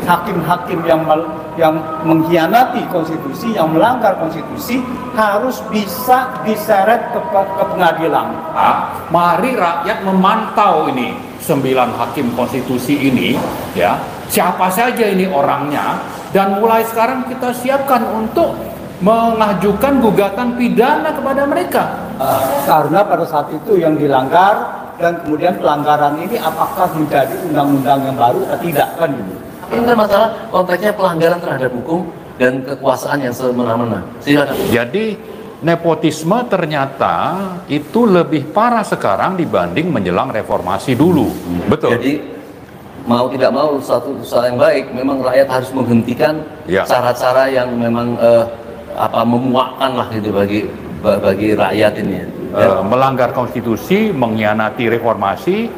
hakim-hakim yang mengkhianati konstitusi, yang melanggar konstitusi harus bisa diseret ke pengadilan. Mari rakyat memantau ini 9 hakim konstitusi ini, ya, siapa saja ini orangnya, dan mulai sekarang kita siapkan untuk mengajukan gugatan pidana kepada mereka. Karena pada saat itu yang dilanggar, dan kemudian pelanggaran ini apakah menjadi undang-undang yang baru atau tidak, kan gitu. Ini kan masalah konteksnya pelanggaran terhadap hukum dan kekuasaan yang semena-mena. Silakan. Jadi nepotisme ternyata itu lebih parah sekarang dibanding menjelang reformasi dulu. Betul. Jadi mau tidak mau satu usaha yang baik, memang rakyat harus menghentikan cara-cara yang memang memuakkan lah gitu bagi rakyat ini. Melanggar konstitusi, mengkhianati reformasi,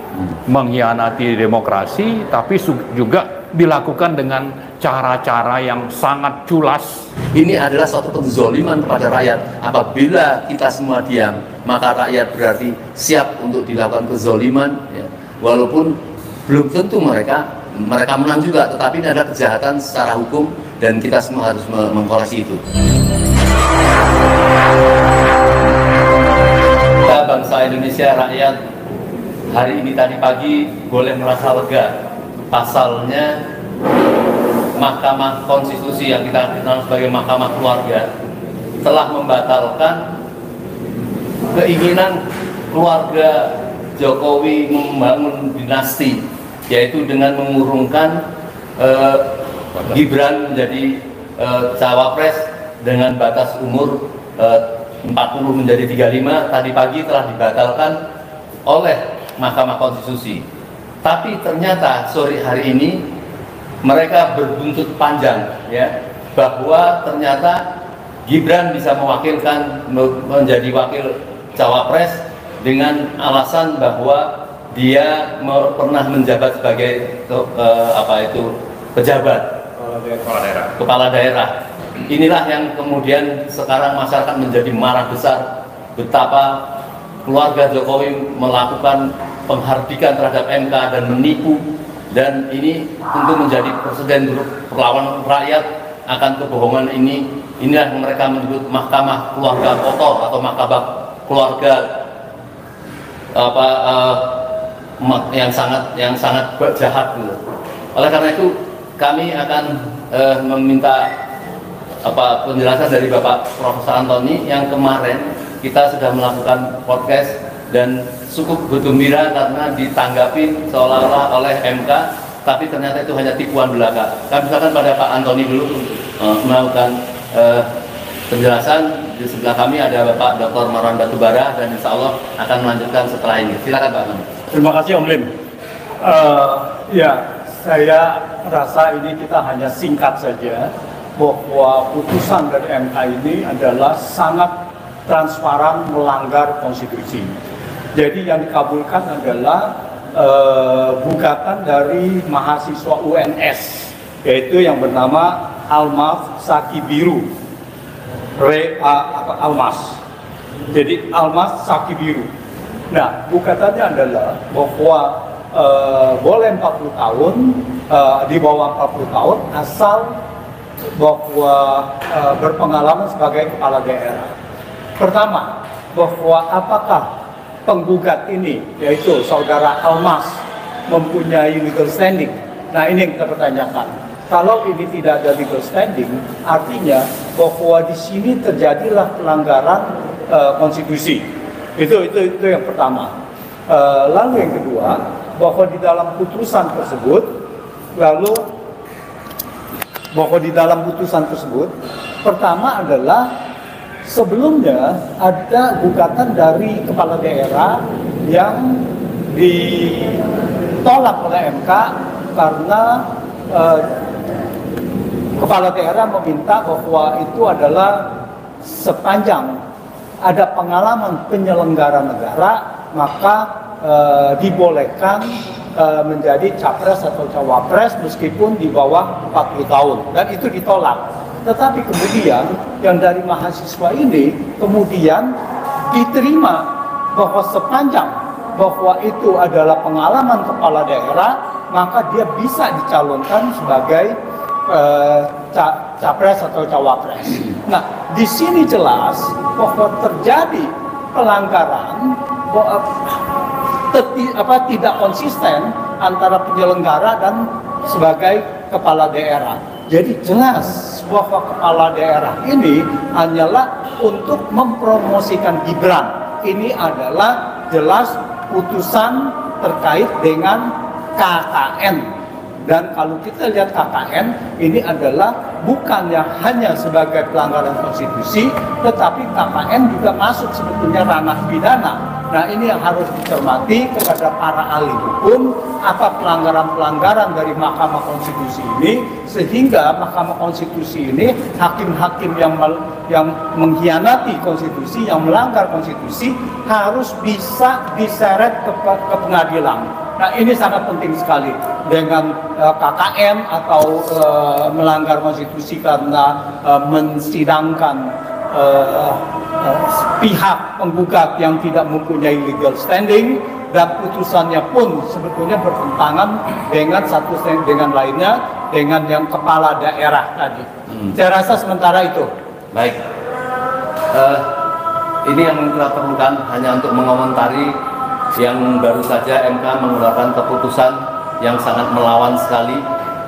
mengkhianati demokrasi, tapi juga dilakukan dengan cara-cara yang sangat culas. Ini adalah suatu penzoliman kepada rakyat. Apabila kita semua diam, maka rakyat berarti siap untuk dilakukan kezoliman, ya. Walaupun belum tentu mereka menang juga, tetapi ini ada kejahatan secara hukum dan kita semua harus mengkoreksi itu. Bangsa Indonesia, rakyat hari ini tadi pagi boleh merasa lega. Pasalnya Mahkamah Konstitusi yang kita kenal sebagai Mahkamah Keluarga telah membatalkan keinginan keluarga Jokowi membangun dinasti, yaitu dengan mengurungkan Gibran menjadi cawapres dengan batas umur 40 menjadi 35. Tadi pagi telah dibatalkan oleh Mahkamah Konstitusi. Tapi ternyata sore hari ini mereka berbuntut panjang, ya, bahwa ternyata Gibran bisa mewakilkan menjadi wakil cawapres dengan alasan bahwa dia pernah menjabat sebagai pejabat kepala daerah. Inilah yang kemudian sekarang masyarakat menjadi marah besar betapa keluarga Jokowi melakukan penghardikan terhadap MK dan menipu, dan ini tentu menjadi presiden buruk perlawanan rakyat akan kebohongan ini. Inilah yang mereka menyebut Mahkamah Keluarga Kotor atau Mahkamah Keluarga yang sangat jahat gitu. Oleh karena itu kami akan meminta penjelasan dari Bapak Profesor Antoni yang kemarin kita sudah melakukan podcast dan cukup bergembira karena ditanggapi seolah-olah oleh MK, tapi ternyata itu hanya tipuan belaka. Kami silakan pada Pak Antoni dulu melakukan penjelasan. Di sebelah kami ada Bapak Dr. Marwan Batubara dan insya Allah akan melanjutkan setelah ini. Silakan Pak Antoni. Terima kasih Om Lim. Ya, saya rasa ini kita hanya singkat saja bahwa putusan dari MK ini adalah sangat transparan melanggar konstitusi. Jadi yang dikabulkan adalah gugatan dari mahasiswa UNS, yaitu yang bernama Almas Saki Biru, Almas. Jadi Almas Saki Biru. Nah, gugatannya adalah bahwa boleh 40 tahun, di bawah 40 tahun, asal bahwa berpengalaman sebagai kepala daerah. Pertama, bahwa apakah penggugat ini, yaitu saudara Almas, mempunyai legal standing. Nah, ini yang kita pertanyakan. Kalau ini tidak ada legal standing, artinya bahwa di sini terjadilah pelanggaran konstitusi. Itu yang pertama. Lalu yang kedua, bahwa di dalam putusan tersebut, pertama adalah sebelumnya ada gugatan dari kepala daerah yang ditolak oleh MK karena kepala daerah meminta bahwa itu adalah sepanjang ada pengalaman penyelenggara negara, maka dibolehkan menjadi capres atau cawapres meskipun di bawah 40 tahun, dan itu ditolak. Tetapi kemudian yang dari mahasiswa ini kemudian diterima bahwa sepanjang bahwa itu adalah pengalaman kepala daerah, maka dia bisa dicalonkan sebagai capres atau cawapres. Nah, di sini jelas bahwa terjadi pelanggaran tidak konsisten antara penyelenggara dan sebagai kepala daerah. Jadi jelas bahwa kepala daerah ini hanyalah untuk mempromosikan Gibran. Ini adalah jelas putusan terkait dengan KKN. Dan kalau kita lihat KKN, ini adalah bukan yang hanya sebagai pelanggaran konstitusi, tetapi KKN juga masuk sebetulnya ranah pidana. Nah, ini yang harus dicermati kepada para ahli hukum, apa pelanggaran-pelanggaran dari Mahkamah Konstitusi ini, sehingga Mahkamah Konstitusi ini hakim-hakim yang mengkhianati konstitusi, yang melanggar konstitusi, harus bisa diseret ke pengadilan. Nah, ini sangat penting sekali. Dengan KKN atau melanggar konstitusi karena mensidangkan pihak penggugat yang tidak mempunyai legal standing, dan putusannya pun sebetulnya bertentangan dengan satu dengan lainnya, dengan yang kepala daerah tadi. Saya rasa sementara itu. Baik. Ini yang kita perlukan hanya untuk mengomentari yang baru saja MK mengeluarkan keputusan yang sangat melawan sekali,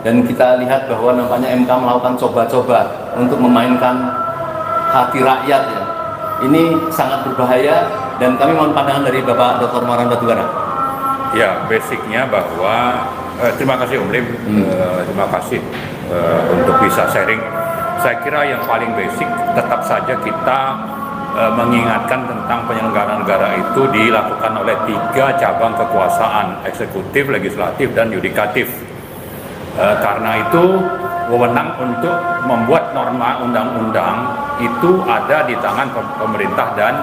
dan kita lihat bahwa nampaknya MK melakukan coba-coba untuk memainkan hati rakyat ya. Ini sangat berbahaya, dan kami mohon pandangan dari Bapak Dr. Maran Batugana. Ya, basicnya bahwa terima kasih Om Lim, terima kasih untuk bisa sharing. Saya kira yang paling basic tetap saja kita mengingatkan tentang penyelenggaraan negara itu dilakukan oleh 3 cabang kekuasaan, eksekutif, legislatif, dan yudikatif. Karena itu wewenang untuk membuat norma undang-undang itu ada di tangan pemerintah dan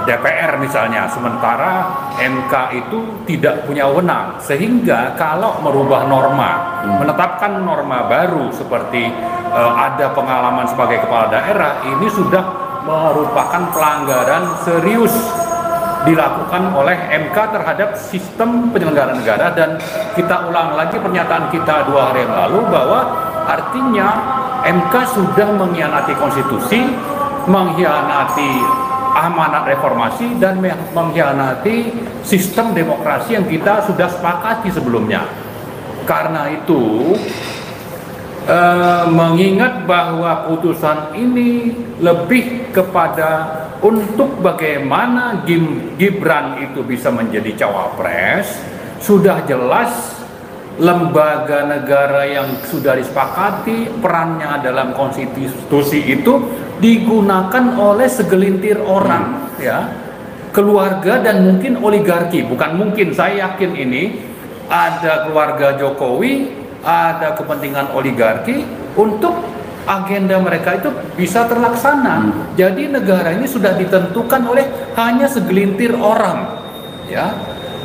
DPR misalnya, sementara MK itu tidak punya wewenang, sehingga kalau merubah norma, menetapkan norma baru seperti ada pengalaman sebagai kepala daerah, ini sudah merupakan pelanggaran serius dilakukan oleh MK terhadap sistem penyelenggaraan negara. Dan kita ulang lagi pernyataan kita 2 hari yang lalu bahwa artinya MK sudah mengkhianati konstitusi, mengkhianati amanat reformasi, dan mengkhianati sistem demokrasi yang kita sudah sepakati sebelumnya. Karena itu mengingat bahwa putusan ini lebih kepada untuk bagaimana Gibran itu bisa menjadi cawapres, sudah jelas lembaga negara yang sudah disepakati perannya dalam konstitusi itu digunakan oleh segelintir orang, ya, keluarga dan mungkin oligarki. Bukan mungkin, saya yakin ini ada keluarga Jokowi, ada kepentingan oligarki untuk agenda mereka itu bisa terlaksana. Jadi negara ini sudah ditentukan oleh hanya segelintir orang, ya.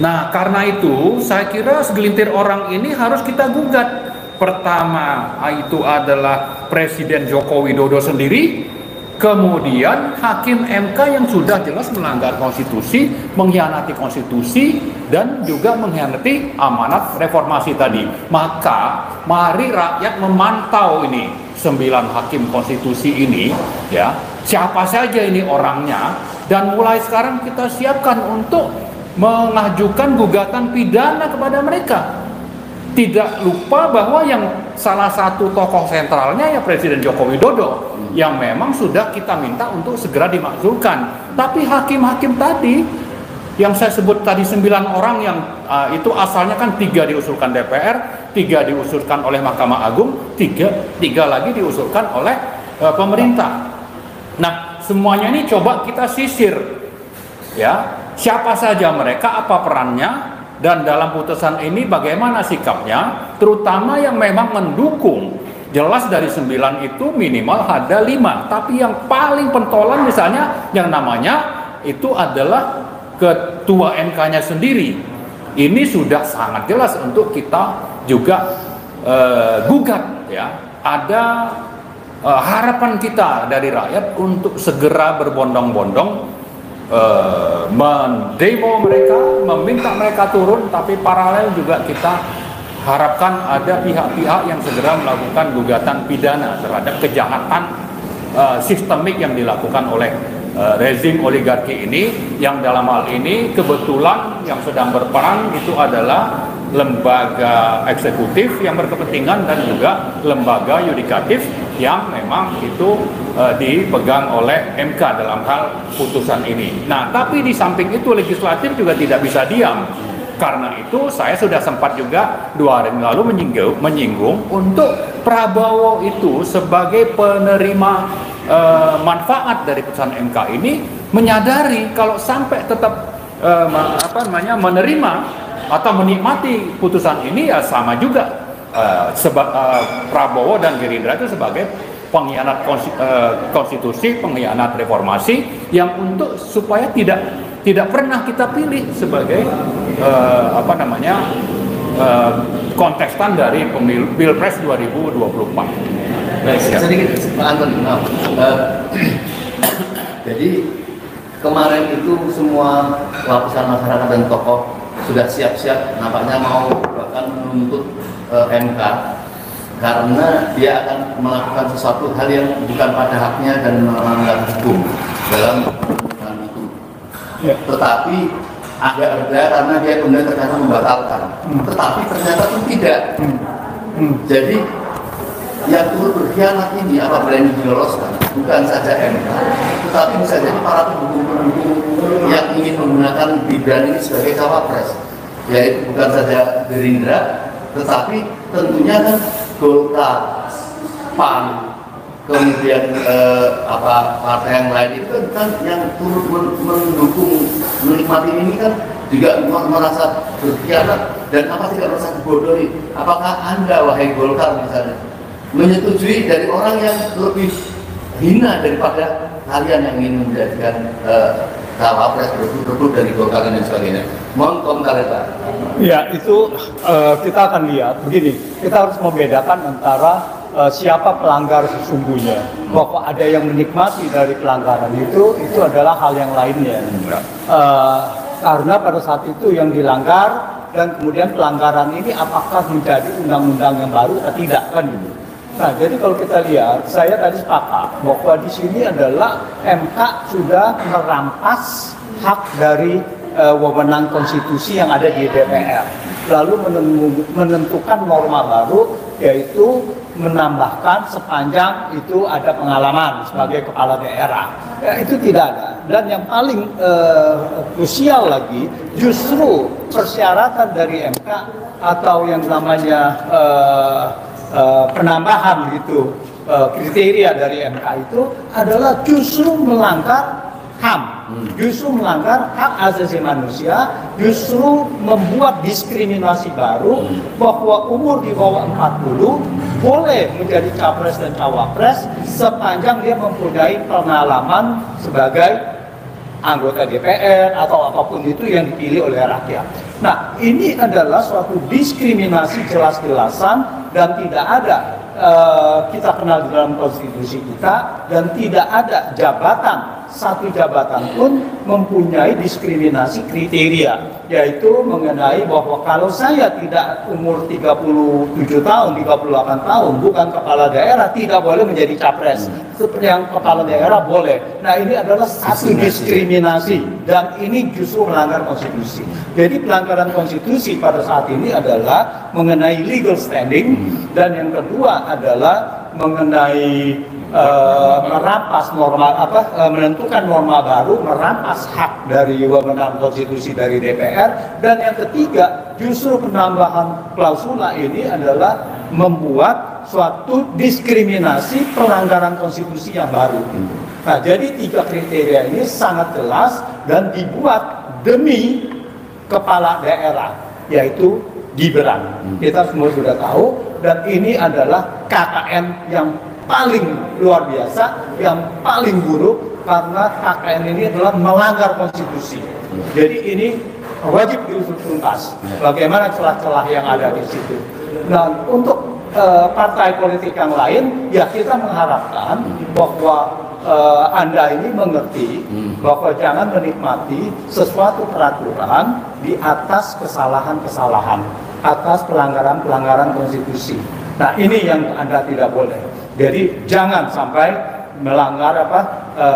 Nah, karena itu saya kira segelintir orang ini harus kita gugat. Pertama itu adalah Presiden Joko Widodo sendiri, kemudian Hakim MK yang sudah jelas melanggar konstitusi, mengkhianati konstitusi, dan juga mengkhianati amanat reformasi tadi. Maka mari rakyat memantau ini 9 hakim konstitusi ini, ya, siapa saja ini orangnya, dan mulai sekarang kita siapkan untuk mengajukan gugatan pidana kepada mereka. Tidak lupa bahwa yang salah satu tokoh sentralnya ya Presiden Joko Widodo, yang memang sudah kita minta untuk segera dimakzulkan. Tapi hakim-hakim tadi yang saya sebut tadi 9 orang yang itu asalnya kan 3 diusulkan DPR, 3 diusulkan oleh Mahkamah Agung, 3 lagi diusulkan oleh pemerintah. Nah, semuanya ini coba kita sisir, ya, siapa saja mereka, apa perannya, dan dalam putusan ini bagaimana sikapnya, terutama yang memang mendukung. Jelas dari 9 itu minimal ada 5, tapi yang paling pentolan misalnya yang namanya itu adalah ketua MK-nya sendiri. Ini sudah sangat jelas untuk kita juga gugat, ya. Ada harapan kita dari rakyat untuk segera berbondong-bondong mendemo mereka, meminta mereka turun, tapi paralel juga kita harapkan ada pihak-pihak yang segera melakukan gugatan pidana terhadap kejahatan sistemik yang dilakukan oleh rezim oligarki ini, yang dalam hal ini kebetulan yang sedang berperan itu adalah lembaga eksekutif yang berkepentingan dan juga lembaga yudikatif yang memang itu dipegang oleh MK dalam hal putusan ini. Nah, tapi di samping itu legislatif juga tidak bisa diam. Karena itu saya sudah sempat juga 2 hari lalu menyinggung untuk Prabowo itu sebagai penerima manfaat dari putusan MK ini menyadari kalau sampai tetap menerima atau menikmati putusan ini ya sama juga Prabowo dan Gerindra itu sebagai pengkhianat konstitusi, pengkhianat reformasi yang untuk supaya tidak pernah kita pilih sebagai kontestan dari pemilu Pilpres 2024. Baik, sedikit Pak Anton, maaf. Jadi kemarin itu semua lapisan masyarakat dan tokoh sudah siap-siap nampaknya mau bahkan menuntut MK karena dia akan melakukan sesuatu hal yang bukan pada haknya dan melanggar hukum dalam hal itu. Ya. Tetapi agak reda karena dia kemudian ternyata membatalkan. Tetapi ternyata itu tidak. Jadi yang turut berkhianat ini apabila ini diloloskan bukan saja MK, tetapi bisa jadi para pendukung yang ingin menggunakan Gibran ini sebagai cawapres, yaitu bukan saja Gerindra, tetapi tentunya kan Golkar, PAN, kemudian partai yang lain itu kan yang turut mendukung menikmati ini kan juga merasa berkhianat dan apa tidak merasa dibodohi. Apakah Anda wahai Golkar misalnya menyetujui dari orang yang lebih hina daripada kalian yang ingin menjadikan cawapres berebut dari Golkar dan sebagainya? Mohon komentar Pak. Ya, itu kita akan lihat begini, kita harus membedakan antara siapa pelanggar sesungguhnya. Bahwa ada yang menikmati dari pelanggaran itu adalah hal yang lainnya. Karena pada saat itu yang dilanggar dan kemudian pelanggaran ini apakah menjadi undang-undang yang baru atau tidak kan gitu. Nah, jadi kalau kita lihat, saya tadi sepakat bahwa di sini adalah MK sudah merampas hak dari wewenang konstitusi yang ada di DPR, lalu menentukan norma baru, yaitu menambahkan sepanjang itu ada pengalaman sebagai kepala daerah. Ya, itu tidak ada. Dan yang paling krusial lagi, justru persyaratan dari MK atau yang namanya penambahan gitu kriteria dari MK itu adalah justru melanggar HAM, justru melanggar hak asasi manusia, justru membuat diskriminasi baru bahwa umur di bawah 40 boleh menjadi capres dan cawapres sepanjang dia mempunyai pengalaman sebagai anggota DPR atau apapun itu yang dipilih oleh rakyat. Nah, ini adalah suatu diskriminasi jelas-jelasan dan tidak ada kita kenal di dalam konstitusi kita, dan tidak ada jabatan, satu jabatan pun mempunyai diskriminasi kriteria, yaitu mengenai bahwa kalau saya tidak umur 37 tahun, 38 tahun, bukan kepala daerah, tidak boleh menjadi capres. Seperti yang kepala daerah boleh. Nah, ini adalah satu diskriminasi dan ini justru melanggar konstitusi. Jadi pelanggaran konstitusi pada saat ini adalah mengenai legal standing, dan yang kedua adalah mengenai merampas norma menentukan norma baru, merampas hak dari wewenang konstitusi dari DPR, dan yang ketiga justru penambahan klausula ini adalah membuat suatu diskriminasi pelanggaran konstitusi yang baru. Nah, jadi 3 kriteria ini sangat jelas dan dibuat demi kepala daerah, yaitu Gibran. Kita semua sudah tahu, dan ini adalah KKN yang paling luar biasa, yang paling buruk, karena KKN ini adalah melanggar konstitusi. Jadi ini wajib diusut tuntas. Bagaimana celah-celah yang ada di situ. Nah, untuk partai politik yang lain, ya kita mengharapkan bahwa Anda ini mengerti bahwa jangan menikmati sesuatu peraturan di atas kesalahan-kesalahan. atas pelanggaran-pelanggaran konstitusi. Nah, ini yang Anda tidak boleh. Jadi jangan sampai melanggar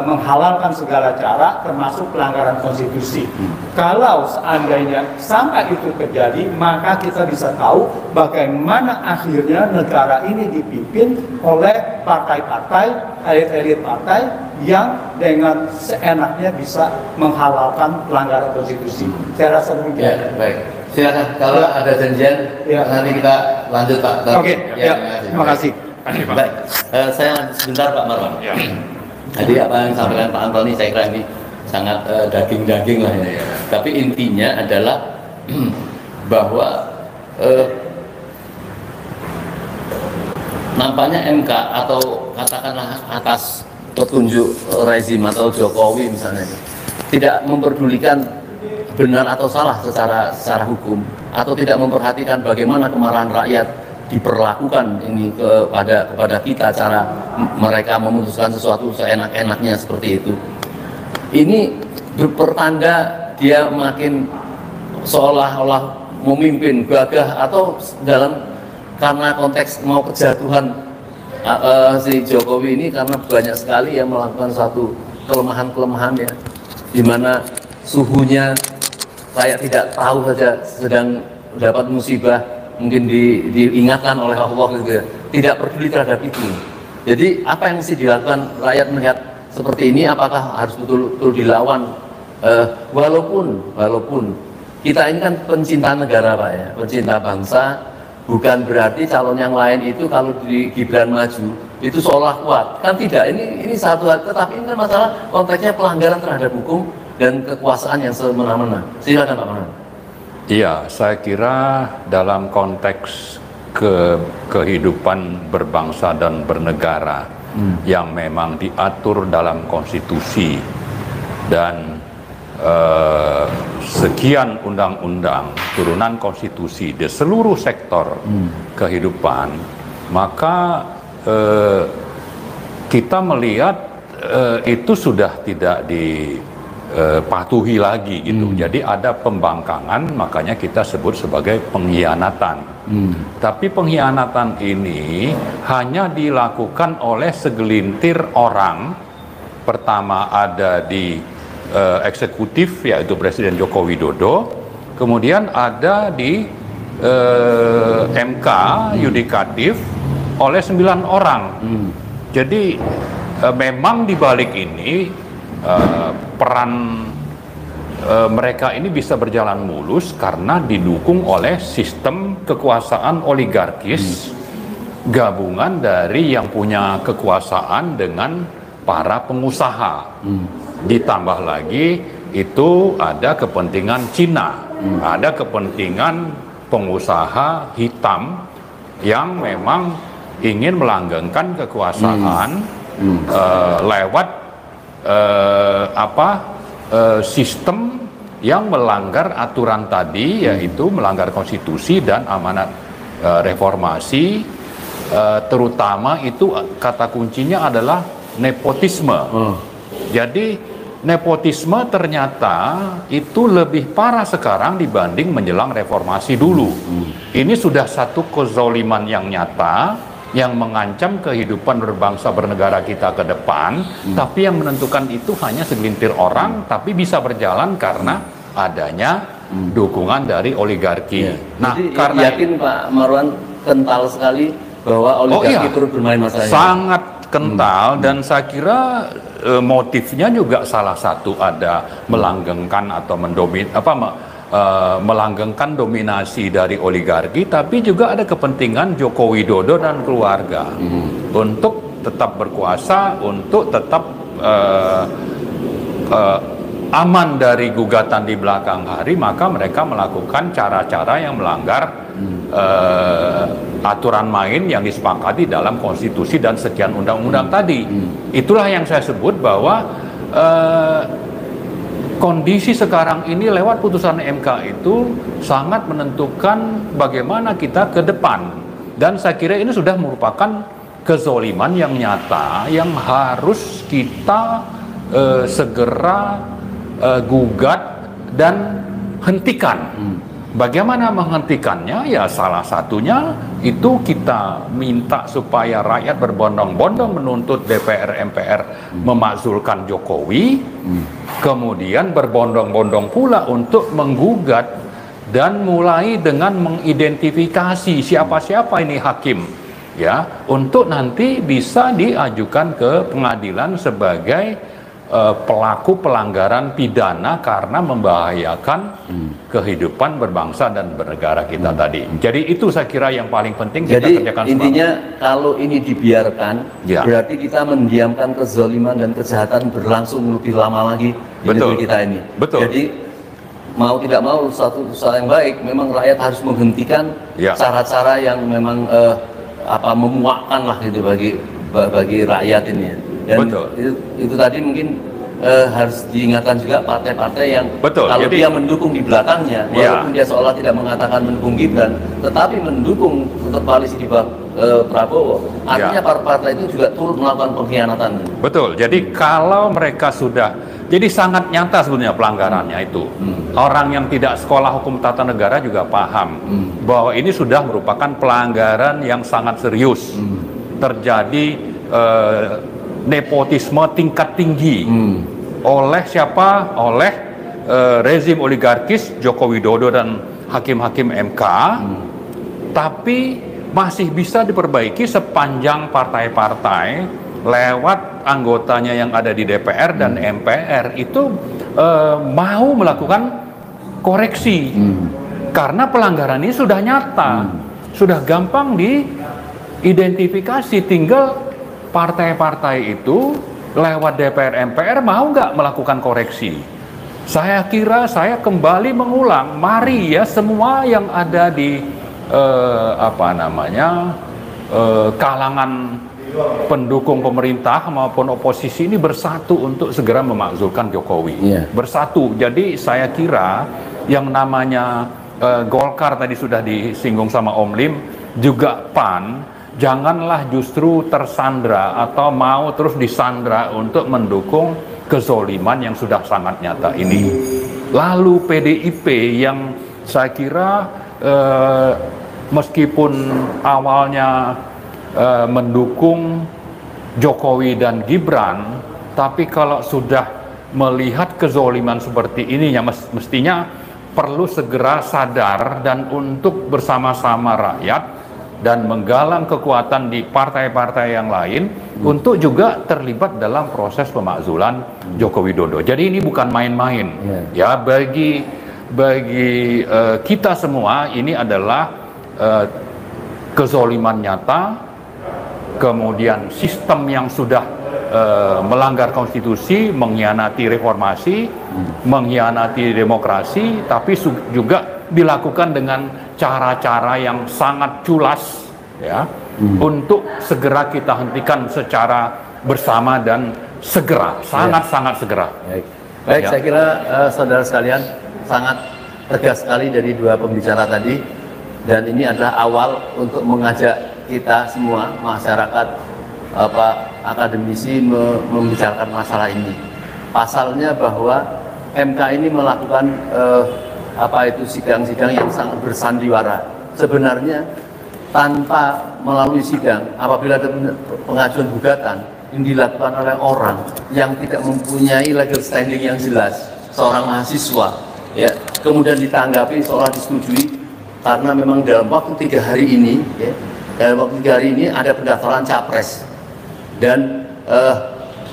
menghalalkan segala cara termasuk pelanggaran konstitusi. Kalau seandainya sampai itu terjadi, maka kita bisa tahu bagaimana akhirnya negara ini dipimpin oleh partai-partai, elit-elit partai yang dengan seenaknya bisa menghalalkan pelanggaran konstitusi. Saya rasa demikian. Ya, baik. Silakan kalau ada janjian nanti kita lanjut Pak. Oke, terima kasih. Baik, saya sebentar Pak Marwan. Ya. Jadi apa yang disampaikan Pak Antoni saya kira ini sangat daging-daging lah ini. Tapi intinya adalah bahwa nampaknya MK atau katakanlah atas petunjuk rezim atau Jokowi misalnya tidak memperdulikan benar atau salah secara hukum atau tidak memperhatikan bagaimana kemarahan rakyat diperlakukan ini kepada kita, cara mereka memutuskan sesuatu seenak-enaknya seperti itu. Ini pertanda dia makin seolah-olah memimpin gagah atau karena konteks mau kejatuhan si Jokowi ini karena banyak sekali yang melakukan suatu kelemahan-kelemahan ya, di mana suhunya saya tidak tahu saja sedang dapat musibah, mungkin diingatkan oleh Allah gitu ya. Tidak peduli terhadap itu. Jadi apa yang mesti dilakukan rakyat melihat seperti ini, apakah harus betul-betul dilawan? Walaupun kita ini kan pencinta negara Pak ya, pencinta bangsa, bukan berarti calon yang lain itu kalau di Gibran maju itu seolah kuat, kan tidak. Ini satu hal, tetapi ini kan masalah konteksnya pelanggaran terhadap hukum dan kekuasaan yang semena-mena. Silakan Pak Manan. Iya, saya kira dalam konteks kehidupan berbangsa dan bernegara yang memang diatur dalam konstitusi dan sekian undang-undang turunan konstitusi di seluruh sektor kehidupan, maka kita melihat itu sudah tidak dipatuhi lagi gitu. Jadi ada pembangkangan, makanya kita sebut sebagai pengkhianatan. Tapi pengkhianatan ini hanya dilakukan oleh segelintir orang. Pertama ada di eksekutif, yaitu Presiden Joko Widodo, kemudian ada di MK yudikatif oleh 9 orang. Jadi memang di balik ini peran mereka ini bisa berjalan mulus karena didukung oleh sistem kekuasaan oligarkis, gabungan dari yang punya kekuasaan dengan para pengusaha. Ditambah lagi itu ada kepentingan Cina, ada kepentingan pengusaha hitam yang memang ingin melanggengkan kekuasaan lewat sistem yang melanggar aturan tadi, yaitu melanggar konstitusi dan amanat reformasi, terutama itu kata kuncinya adalah nepotisme. Jadi nepotisme ternyata itu lebih parah sekarang dibanding menjelang reformasi dulu. Ini sudah satu kezoliman yang nyata yang mengancam kehidupan berbangsa bernegara kita ke depan, tapi yang menentukan itu hanya segelintir orang, tapi bisa berjalan karena adanya dukungan dari oligarki. Nah, jadi karena yakin Pak Marwan kental sekali bahwa oligarki turut bermain masalah ini. Sangat kental, dan saya kira motifnya juga salah satu ada melanggengkan atau melanggengkan dominasi dari oligarki, tapi juga ada kepentingan Joko Widodo dan keluarga untuk tetap berkuasa, untuk tetap aman dari gugatan di belakang hari, maka mereka melakukan cara-cara yang melanggar aturan main yang disepakati dalam konstitusi dan sekian undang-undang tadi. Itulah yang saya sebut bahwa kondisi sekarang ini lewat putusan MK itu sangat menentukan bagaimana kita ke depan. Dan saya kira ini sudah merupakan kezoliman yang nyata yang harus kita segera gugat dan hentikan. Bagaimana menghentikannya? Ya salah satunya itu kita minta supaya rakyat berbondong-bondong menuntut DPR MPR memakzulkan Jokowi, kemudian berbondong-bondong pula untuk menggugat dan mulai dengan mengidentifikasi siapa-siapa ini hakim, ya, untuk nanti bisa diajukan ke pengadilan sebagai pelaku pelanggaran pidana karena membahayakan kehidupan berbangsa dan bernegara kita tadi. Jadi itu saya kira yang paling penting kita kerjakan. Jadi intinya kalau ini dibiarkan, ya, berarti kita mendiamkan kezaliman dan kejahatan berlangsung lebih lama lagi di negeri kita ini. Betul. Jadi mau tidak mau satu usaha yang baik, memang rakyat harus menghentikan cara-cara yang memang memuakkan lah gitu bagi rakyat ini. Dan itu tadi mungkin harus diingatkan juga partai-partai yang kalau dia mendukung di belakangnya, walaupun dia seolah tidak mengatakan mendukung Gibran, tetapi mendukung untuk koalisi di Prabowo, artinya partai itu juga turut melakukan pengkhianatan. Betul. Jadi kalau mereka sudah, jadi sangat nyata sebenarnya pelanggarannya itu. Orang yang tidak sekolah hukum tata negara juga paham bahwa ini sudah merupakan pelanggaran yang sangat serius. Terjadi nepotisme tingkat tinggi oleh siapa? Oleh rezim oligarkis Joko Widodo dan hakim-hakim MK, tapi masih bisa diperbaiki sepanjang partai-partai lewat anggotanya yang ada di DPR dan MPR itu mau melakukan koreksi karena pelanggaran ini sudah nyata, sudah gampang diidentifikasi, tinggal partai-partai itu lewat DPR MPR mau nggak melakukan koreksi. Saya kira saya kembali mengulang, mari ya semua yang ada di kalangan pendukung pemerintah maupun oposisi ini bersatu untuk segera memakzulkan Jokowi. Bersatu. Jadi saya kira yang namanya Golkar tadi sudah disinggung sama Om Lim, juga PAN, janganlah justru tersandra atau mau terus disandra untuk mendukung kezoliman yang sudah sangat nyata ini. Lalu PDIP yang saya kira meskipun awalnya mendukung Jokowi dan Gibran, tapi kalau sudah melihat kezoliman seperti ini ya mestinya perlu segera sadar dan untuk bersama-sama rakyat dan menggalang kekuatan di partai-partai yang lain untuk juga terlibat dalam proses pemakzulan Joko Widodo. Jadi ini bukan main-main. Ya, bagi kita semua ini adalah kezoliman nyata, kemudian sistem yang sudah melanggar konstitusi, mengkhianati reformasi, mengkhianati demokrasi, tapi juga dilakukan dengan cara-cara yang sangat culas, ya, untuk segera kita hentikan secara bersama dan segera, sangat-sangat segera. Baik, saya kira saudara sekalian sangat tegas sekali dari dua pembicara tadi, dan ini adalah awal untuk mengajak kita semua masyarakat akademisi membicarakan masalah ini. Pasalnya bahwa MK ini melakukan sidang-sidang yang sangat bersandiwara. Sebenarnya tanpa melalui sidang, apabila ada pengajuan gugatan yang dilakukan oleh orang yang tidak mempunyai legal standing yang jelas, seorang mahasiswa, ya, kemudian ditanggapi seolah disetujui karena memang dalam waktu 3 hari ini, ya, dalam waktu 3 hari ini ada pendaftaran capres, dan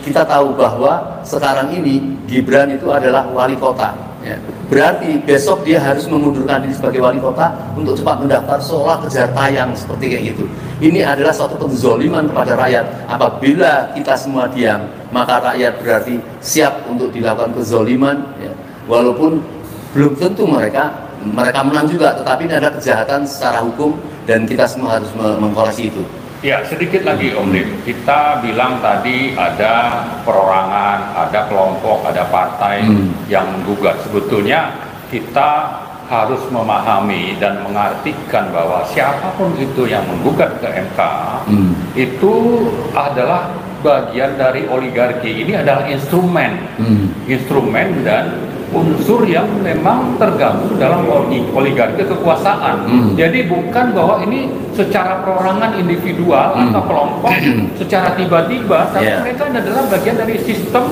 kita tahu bahwa sekarang ini Gibran itu adalah wali kota. Ya. Berarti besok dia harus mengundurkan diri sebagai wali kota untuk cepat mendaftar, seolah kejar tayang seperti kayak gitu. Ini adalah suatu penzoliman kepada rakyat. Apabila kita semua diam, maka rakyat berarti siap untuk dilakukan kezoliman, ya. Walaupun belum tentu mereka menang juga, tetapi ini ada kejahatan secara hukum dan kita semua harus mengkoreksi itu. Ya, sedikit lagi Om Lim, kita bilang tadi ada perorangan, ada kelompok, ada partai yang menggugat. Sebetulnya kita harus memahami dan mengartikan bahwa siapapun itu yang menggugat ke MK itu adalah bagian dari oligarki. Ini adalah instrumen dan unsur yang memang tergabung dalam oligarki kekuasaan. Jadi bukan bahwa ini secara perorangan individual atau kelompok secara tiba-tiba, tapi mereka adalah bagian dari sistem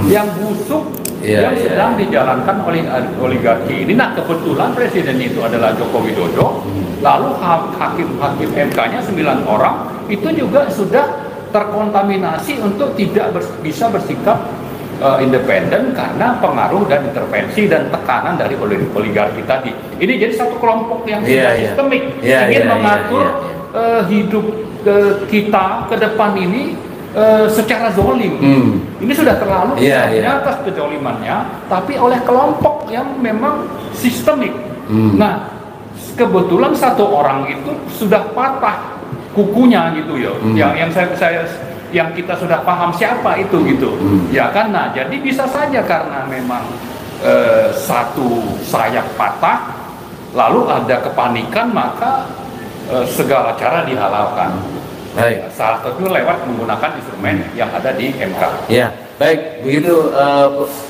yang busuk yang sedang dijalankan oleh oligarki ini. Nah, kebetulan presiden itu adalah Joko Widodo, lalu hakim-hakim MK-nya 9 orang itu juga sudah terkontaminasi untuk tidak bisa bersikap independen karena pengaruh dan intervensi dan tekanan dari oligarki tadi. Ini jadi satu kelompok yang sudah sistemik, ingin mengatur hidup kita ke depan ini secara zolim. Ini sudah terlalu atas kezolimannya, tapi oleh kelompok yang memang sistemik. Nah, kebetulan satu orang itu sudah patah kukunya gitu ya. Yang kita sudah paham siapa itu gitu. Ya kan, nah jadi bisa saja karena memang satu sayap patah lalu ada kepanikan, maka segala cara dihalalkan. Baik. Salah satu lewat menggunakan instrumen yang ada di MK. Ya, baik, begitu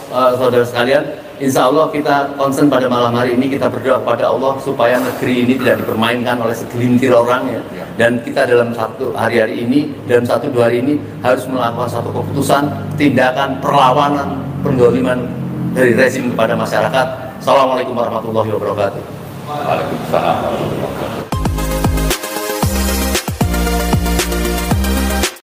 saudara sekalian. Insya Allah kita concern pada malam hari ini, kita berdoa kepada Allah supaya negeri ini tidak dipermainkan oleh segelintir orang ya. Dan kita dalam satu hari-hari ini, dalam 1-2 hari ini harus melakukan satu keputusan, tindakan perlawanan, pendoliman dari rezim kepada masyarakat. Assalamualaikum warahmatullahi wabarakatuh. Waalaikumsalam warahmatullahi wabarakatuh.